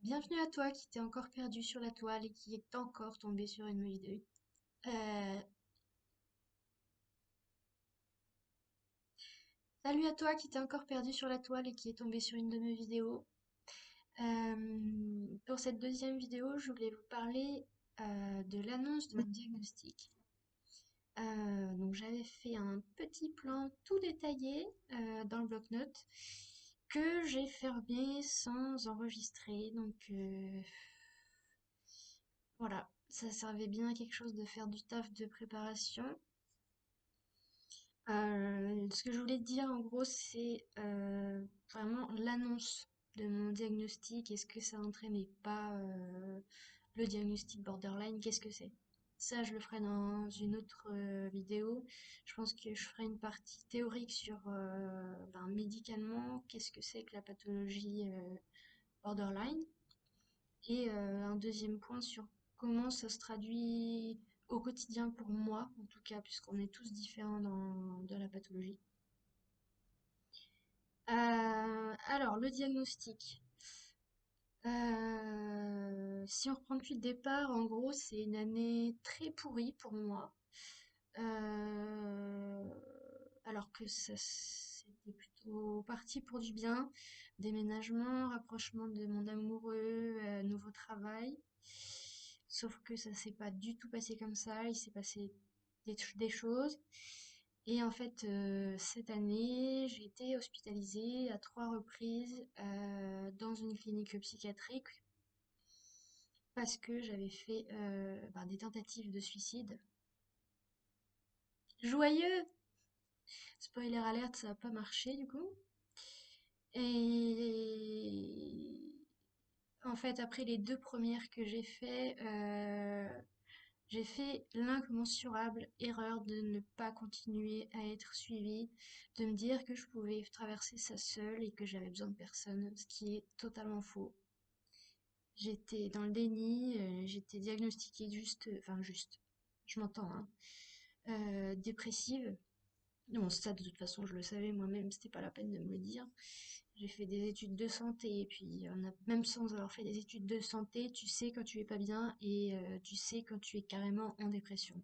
Bienvenue à toi qui t'es encore perdu sur la toile et qui est encore tombé sur une vidéo. Euh, Salut à toi qui t'es encore perdu sur la toile et qui est tombé sur une de mes vidéos. Pour cette deuxième vidéo, je voulais vous parler de l'annonce de mon diagnostic. Donc j'avais fait un petit plan tout détaillé dans le bloc-notes que j'ai fermé sans enregistrer. Donc voilà, ça servait bien à quelque chose de faire du taf de préparation. Ce que je voulais te dire en gros, c'est vraiment l'annonce de mon diagnostic. Est-ce que ça entraînait pas le diagnostic borderline? Qu'est-ce que c'est? Ça, je le ferai dans une autre vidéo. Je pense que je ferai une partie théorique sur médicalement, qu'est-ce que c'est que la pathologie borderline. Et un deuxième point sur comment ça se traduit au quotidien pour moi, en tout cas, puisqu'on est tous différents dans la pathologie. Alors, le diagnostic. Si on reprend depuis le départ, en gros, c'est une année très pourrie pour moi. Euh, alors que ça, c'était plutôt parti pour du bien. Déménagement, rapprochement de mon amoureux, nouveau travail. Sauf que ça s'est pas du tout passé comme ça. Il s'est passé des choses. Et en fait, cette année, j'ai été hospitalisée à 3 reprises dans une clinique psychiatrique parce que j'avais fait des tentatives de suicide. Joyeux! Spoiler alert, ça n'a pas marché du coup. Et en fait, après les deux premières que j'ai fait l'incommensurable erreur de ne pas continuer à être suivie, de me dire que je pouvais traverser ça seule et que j'avais besoin de personne, ce qui est totalement faux. J'étais dans le déni, j'étais diagnostiquée juste, je m'entends, hein, dépressive. Bon, ça, de toute façon, je le savais moi-même, c'était pas la peine de me le dire. J'ai fait des études de santé, et puis même sans avoir fait des études de santé, tu sais quand tu es pas bien et tu sais quand tu es carrément en dépression.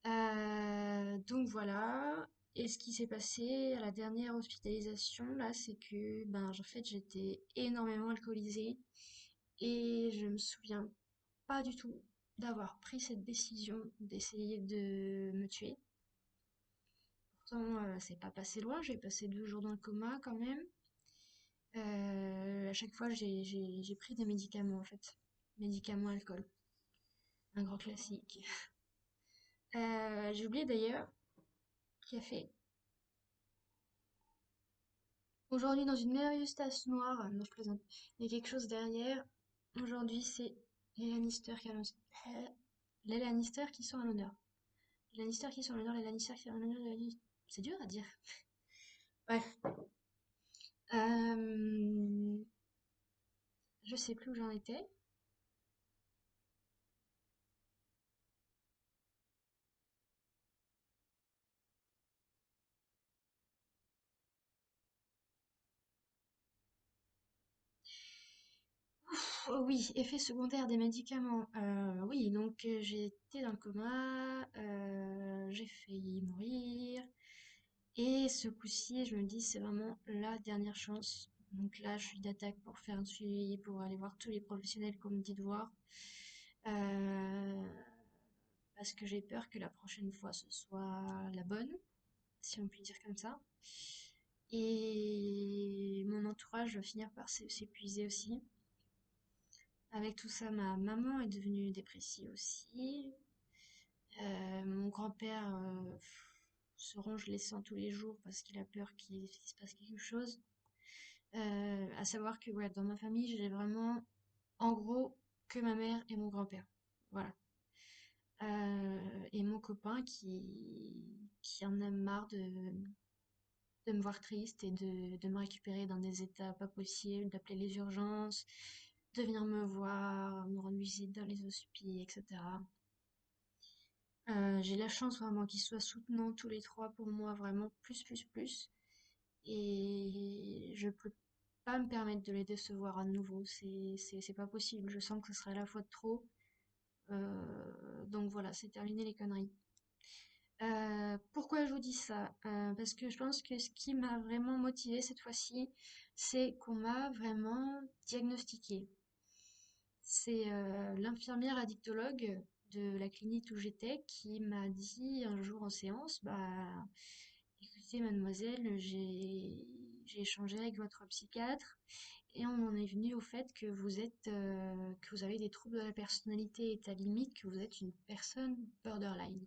Donc voilà. Et ce qui s'est passé à la dernière hospitalisation, là, c'est que, en fait, j'étais énormément alcoolisée et je me souviens pas du tout d'avoir pris cette décision d'essayer de me tuer. Pourtant, c'est pas passé loin, j'ai passé 2 jours dans le coma quand même. À chaque fois, j'ai pris des médicaments en fait. Médicaments, alcool. Un grand classique. J'ai oublié d'ailleurs, café. Aujourd'hui, dans une merveilleuse tasse noire, non, je plaisante, il y a quelque chose derrière. Aujourd'hui, c'est les Lannister qui annoncent. Les Lannister qui sont à l'honneur. Les Lannister qui sont à l'honneur, les Lannister qui sont à l'honneur, les Lannister. C'est dur à dire. Bref. Euh, je sais plus où j'en étais. Oh oui, effet secondaire des médicaments. Oui, donc j'ai été dans le coma, j'ai failli mourir. Et ce coup-ci, je me dis, c'est vraiment la dernière chance. Donc là, je suis d'attaque pour faire un suivi, pour aller voir tous les professionnels qu'on me dit de voir. Euh, Parce que j'ai peur que la prochaine fois, ce soit la bonne, si on peut dire comme ça. Et mon entourage va finir par s'épuiser aussi. Avec tout ça, ma maman est devenue dépressive aussi. Mon grand-père se ronge les sangs tous les jours parce qu'il a peur qu'il se passe quelque chose. À savoir que ouais, dans ma famille, j'ai vraiment, en gros, que ma mère et mon grand-père. Voilà. Et mon copain qui en a marre de me voir triste et de me récupérer dans des états pas possibles, d'appeler les urgences, de venir me voir, me rendre visite dans les hospices, etc. J'ai la chance vraiment qu'ils soient soutenants tous les trois pour moi, vraiment plus, plus, plus. Et je peux. pas me permettre de les décevoir à nouveau. C'est pas possible. Je sens que ce serait la fois de trop. Donc voilà, c'est terminé les conneries. Pourquoi je vous dis ça? Parce que je pense que ce qui m'a vraiment motivée cette fois-ci, c'est qu'on m'a vraiment diagnostiqué. C'est l'infirmière addictologue de la clinique où j'étais qui m'a dit un jour en séance, bah écoutez mademoiselle, j'ai échangé avec votre psychiatre et on en est venu au fait que que vous avez des troubles de la personnalité état-limite, que vous êtes une personne borderline.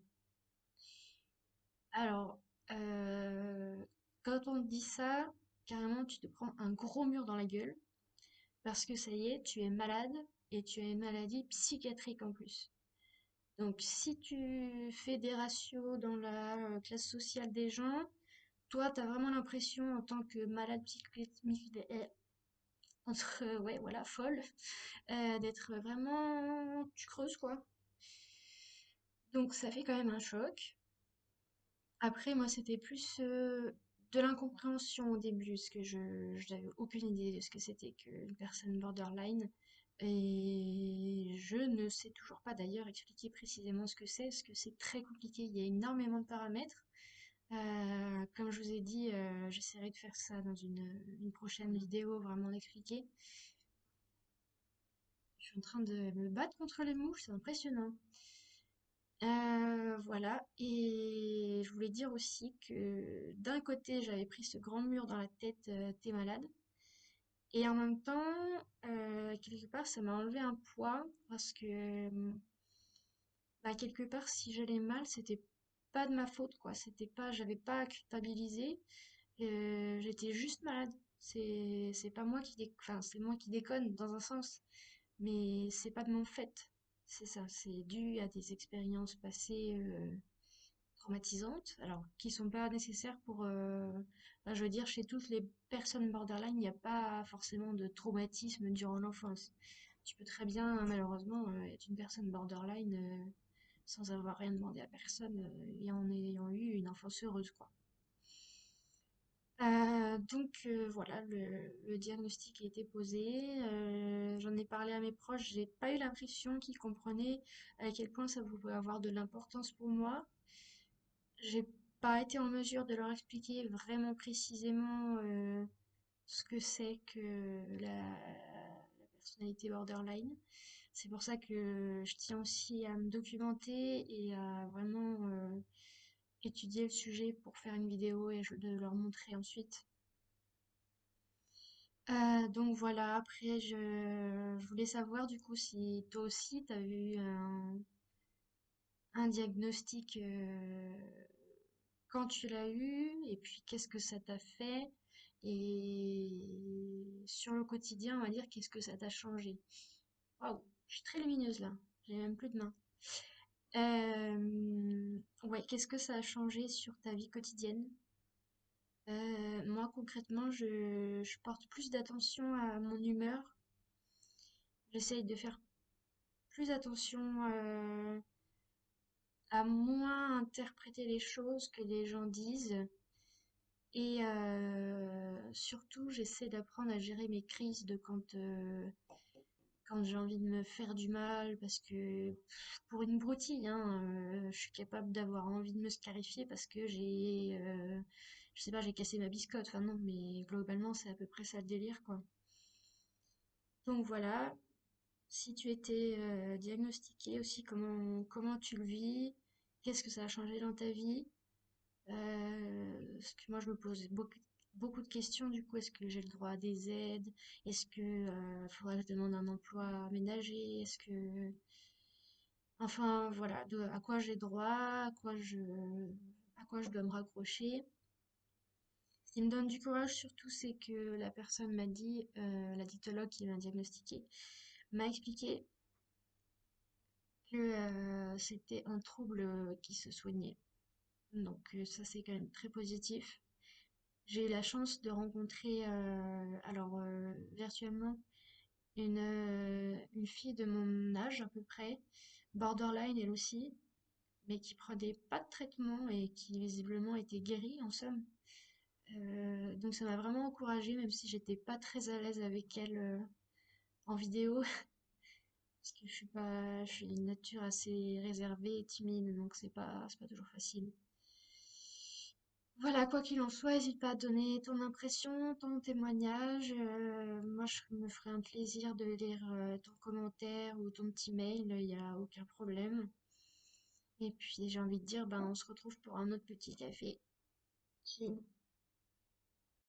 Alors, euh, quand on te dit ça, carrément tu te prends un gros mur dans la gueule parce que ça y est, tu es malade et tu as une maladie psychiatrique en plus. Donc, si tu fais des ratios dans la classe sociale des gens, toi, tu as vraiment l'impression, en tant que malade psychiatrique, entre, ouais, voilà, folle, d'être vraiment, tu creuses quoi. Donc, ça fait quand même un choc. Après, moi, c'était plus de l'incompréhension au début, parce que je n'avais aucune idée de ce que c'était qu'une personne borderline. Et je ne sais toujours pas d'ailleurs expliquer précisément ce que c'est, parce que c'est très compliqué. Il y a énormément de paramètres. Comme je vous ai dit, j'essaierai de faire ça dans une prochaine vidéo, vraiment d'expliquer. Je suis en train de me battre contre les mouches, c'est impressionnant. Voilà, et je voulais dire aussi que d'un côté, j'avais pris ce grand mur dans la tête, t'es malade, et en même temps, quelque part, ça m'a enlevé un poids parce que, bah, quelque part, si j'allais mal, c'était pas de ma faute, quoi. C'était pas, j'avais pas à culpabiliser, j'étais juste malade. C'est pas moi enfin, c'est moi qui déconne dans un sens, mais c'est pas de mon fait. C'est ça, c'est dû à des expériences passées traumatisantes, alors qui sont pas nécessaires pour, enfin, je veux dire, chez toutes les personnes borderline, il n'y a pas forcément de traumatisme durant l'enfance. Tu peux très bien, malheureusement, être une personne borderline sans avoir rien demandé à personne et en ayant eu une enfance heureuse, quoi. Voilà, le diagnostic a été posé. J'en ai parlé à mes proches. J'ai pas eu l'impression qu'ils comprenaient à quel point ça pouvait avoir de l'importance pour moi. J'ai pas été en mesure de leur expliquer vraiment précisément ce que c'est que la personnalité borderline. C'est pour ça que je tiens aussi à me documenter et à vraiment étudier le sujet pour faire une vidéo et de leur montrer ensuite. Donc voilà, après je voulais savoir du coup si toi aussi tu as eu un diagnostic quand tu l'as eu et puis qu'est-ce que ça t'a fait et sur le quotidien on va dire qu'est-ce que ça t'a changé. Waouh, je suis très lumineuse là, j'ai même plus de mains. Ouais, qu'est-ce que ça a changé sur ta vie quotidienne? Moi concrètement je porte plus d'attention à mon humeur. J'essaye de faire plus attention à moins interpréter les choses que les gens disent. Et surtout, j'essaie d'apprendre à gérer mes crises de quand j'ai envie de me faire du mal, parce que pour une broutille, hein, je suis capable d'avoir envie de me scarifier parce que je sais pas, j'ai cassé ma biscotte. Enfin non, mais globalement, c'est à peu près ça le délire, quoi. Donc voilà, si tu étais diagnostiqué aussi, comment tu le vis? Qu'est-ce que ça a changé dans ta vie? Parce que moi, je me pose beaucoup de questions. Du coup, est-ce que j'ai le droit à des aides? Est-ce que faudrait que je demande un emploi aménagé? Enfin, voilà, à quoi j'ai droit? À quoi je dois me raccrocher? Ce qui me donne du courage surtout, c'est que la personne m'a dit, la dictologue qui m'a diagnostiqué, m'a expliqué que c'était un trouble qui se soignait. Donc ça c'est quand même très positif. J'ai eu la chance de rencontrer, virtuellement, une fille de mon âge à peu près, borderline elle aussi, mais qui prenait pas de traitement et qui visiblement était guérie en somme. Donc ça m'a vraiment encouragée, même si j'étais pas très à l'aise avec elle en vidéo, parce que je suis d'une nature assez réservée et timide, donc c'est pas toujours facile. Voilà, quoi qu'il en soit, n'hésite pas à donner ton impression, ton témoignage. Moi, je me ferai un plaisir de lire ton commentaire ou ton petit mail, il n'y a aucun problème. Et puis, j'ai envie de dire, ben, on se retrouve pour un autre petit café. Chill.